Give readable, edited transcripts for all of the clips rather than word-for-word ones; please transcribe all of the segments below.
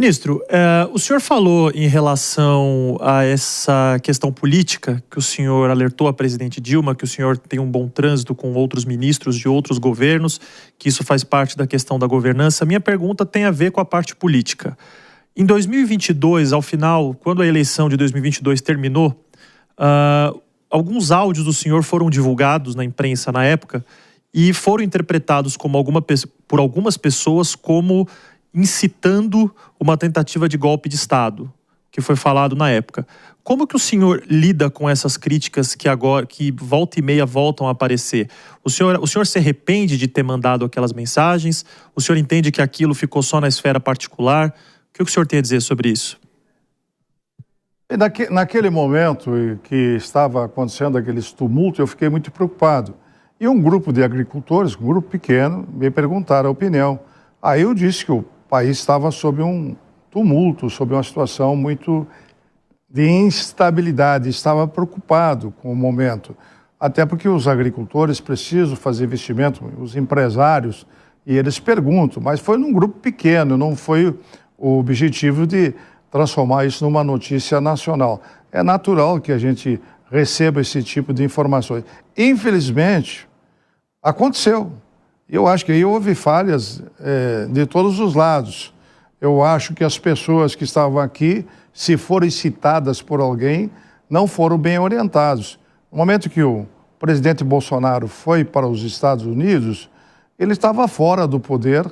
Ministro, o senhor falou em relação a essa questão política, que o senhor alertou a presidente Dilma, que o senhor tem um bom trânsito com outros ministros de outros governos, que isso faz parte da questão da governança. Minha pergunta tem a ver com a parte política. Em 2022, ao final, quando a eleição de 2022 terminou, alguns áudios do senhor foram divulgados na imprensa na época e foram interpretados como por algumas pessoas como incitando uma tentativa de golpe de Estado, que foi falado na época. Como que o senhor lida com essas críticas que volta e meia voltam a aparecer? O senhor se arrepende de ter mandado aquelas mensagens? O senhor entende que aquilo ficou só na esfera particular? O que o senhor tem a dizer sobre isso? Naquele momento que estava acontecendo aqueles tumultos, eu fiquei muito preocupado. E um grupo de agricultores, um grupo pequeno, me perguntaram a opinião. Aí eu disse que o país estava sob um tumulto, sob uma situação muito de instabilidade, estava preocupado com o momento. Até porque os agricultores precisam fazer investimento, os empresários, e eles perguntam, mas foi num grupo pequeno, não foi o objetivo de transformar isso numa notícia nacional. É natural que a gente receba esse tipo de informações. Infelizmente, aconteceu. Eu acho que aí houve falhas de todos os lados. Eu acho que as pessoas que estavam aqui, se forem citadas por alguém, não foram bem orientados. No momento que o presidente Bolsonaro foi para os Estados Unidos, ele estava fora do poder.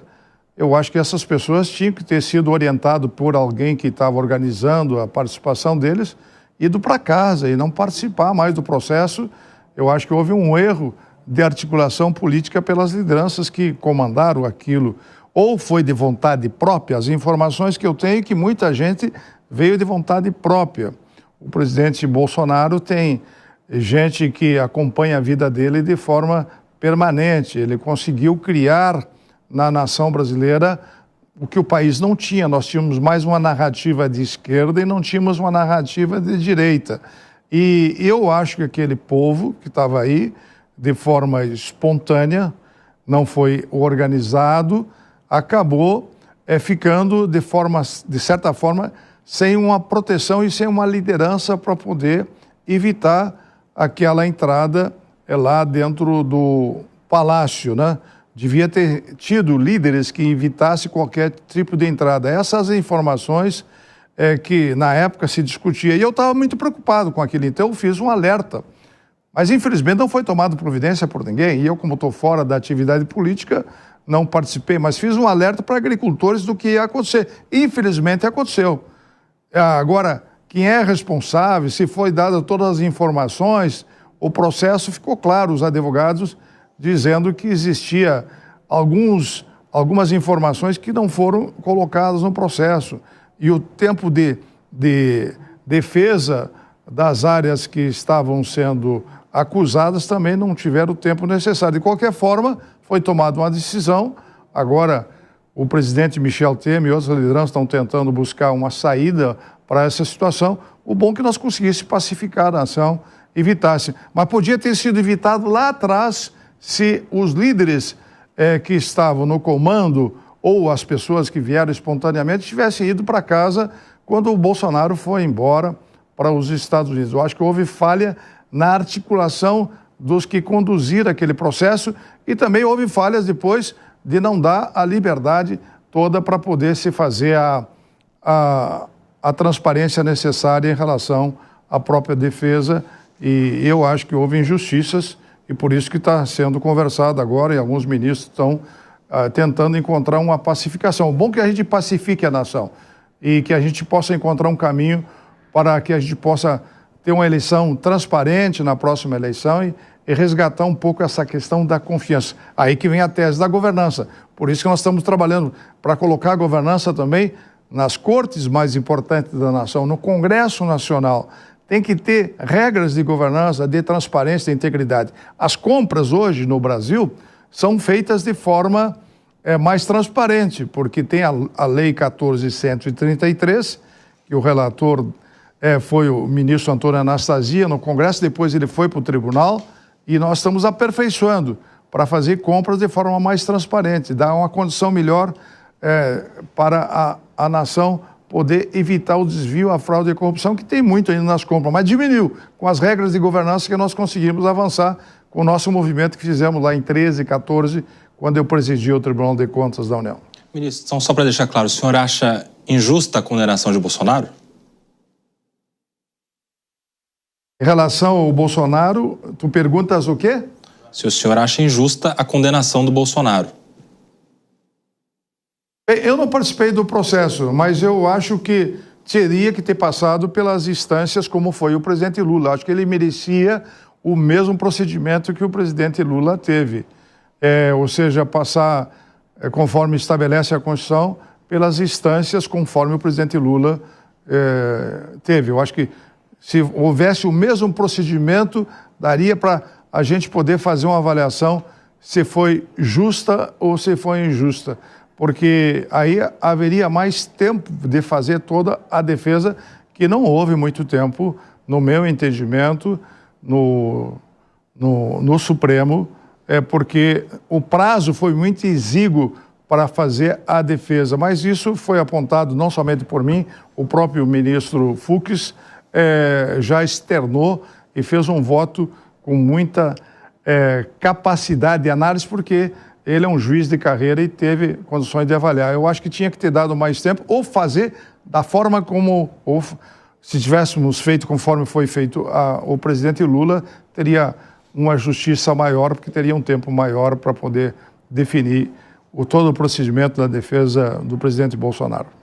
Eu acho que essas pessoas tinham que ter sido orientadas por alguém que estava organizando a participação deles, ido para casa e não participar mais do processo. Eu acho que houve um erro de articulação política pelas lideranças que comandaram aquilo. Ou foi de vontade própria, as informações que eu tenho que muita gente veio de vontade própria. O presidente Bolsonaro tem gente que acompanha a vida dele de forma permanente. Ele conseguiu criar na nação brasileira o que o país não tinha. Nós tínhamos mais uma narrativa de esquerda e não tínhamos uma narrativa de direita. E eu acho que aquele povo que estava aí, de forma espontânea, não foi organizado, acabou ficando de certa forma, sem uma proteção e sem uma liderança para poder evitar aquela entrada lá dentro do palácio, né? Devia ter tido líderes que evitassem qualquer tipo de entrada. Essas informações que na época se discutia, e eu estava muito preocupado com aquilo, então eu fiz um alerta. Mas, infelizmente, não foi tomado providência por ninguém. E eu, como estou fora da atividade política, não participei. Mas fiz um alerta para agricultores do que ia acontecer. Infelizmente, aconteceu. Agora, quem é responsável, se foi dada todas as informações, o processo ficou claro. Os advogados dizendo que existia algumas informações que não foram colocadas no processo. E o tempo de defesa das áreas que estavam sendo acusadas também não tiveram o tempo necessário. De qualquer forma, foi tomada uma decisão. Agora, o presidente Michel Temer e outras lideranças estão tentando buscar uma saída para essa situação. O bom é que nós conseguíssemos pacificar a nação, evitasse. Mas podia ter sido evitado lá atrás se os líderes que estavam no comando ou as pessoas que vieram espontaneamente tivessem ido para casa quando o Bolsonaro foi embora para os Estados Unidos. Eu acho que houve falha na articulação dos que conduziram aquele processo e também houve falhas depois de não dar a liberdade toda para poder se fazer a transparência necessária em relação à própria defesa. E eu acho que houve injustiças e por isso que está sendo conversado agora e alguns ministros estão tentando encontrar uma pacificação. O bom é que a gente pacifique a nação e que a gente possa encontrar um caminho para que a gente possa ter uma eleição transparente na próxima eleição e resgatar um pouco essa questão da confiança. Aí que vem a tese da governança. Por isso que nós estamos trabalhando para colocar a governança também nas cortes mais importantes da nação, no Congresso Nacional. Tem que ter regras de governança, de transparência e integridade. As compras hoje no Brasil são feitas de forma mais transparente, porque tem a Lei 14.133, que o relator foi o ministro Antônio Anastasia no Congresso, depois ele foi para o tribunal, e nós estamos aperfeiçoando para fazer compras de forma mais transparente, dar uma condição melhor para a nação poder evitar o desvio, a fraude e a corrupção, que tem muito ainda nas compras, mas diminuiu com as regras de governança que nós conseguimos avançar com o nosso movimento que fizemos lá em 13, 14, quando eu presidi o Tribunal de Contas da União. Ministro, então só para deixar claro, o senhor acha injusta a condenação de Bolsonaro? Em relação ao Bolsonaro, tu perguntas o quê? Se o senhor acha injusta a condenação do Bolsonaro. Eu não participei do processo, mas eu acho que teria que ter passado pelas instâncias como foi o presidente Lula. Acho que ele merecia o mesmo procedimento que o presidente Lula teve. Ou seja, passar, conforme estabelece a Constituição, pelas instâncias conforme o presidente Lula teve. Eu acho que se houvesse o mesmo procedimento, daria para a gente poder fazer uma avaliação se foi justa ou se foi injusta. Porque aí haveria mais tempo de fazer toda a defesa, que não houve muito tempo, no meu entendimento, no Supremo, porque o prazo foi muito exíguo para fazer a defesa. Mas isso foi apontado não somente por mim, o próprio ministro Fux já externou e fez um voto com muita capacidade de análise, porque ele é um juiz de carreira e teve condições de avaliar. Eu acho que tinha que ter dado mais tempo ou fazer da forma como, ou se tivéssemos feito conforme foi feito o presidente Lula, teria uma justiça maior, porque teria um tempo maior para poder definir todo o procedimento da defesa do presidente Bolsonaro.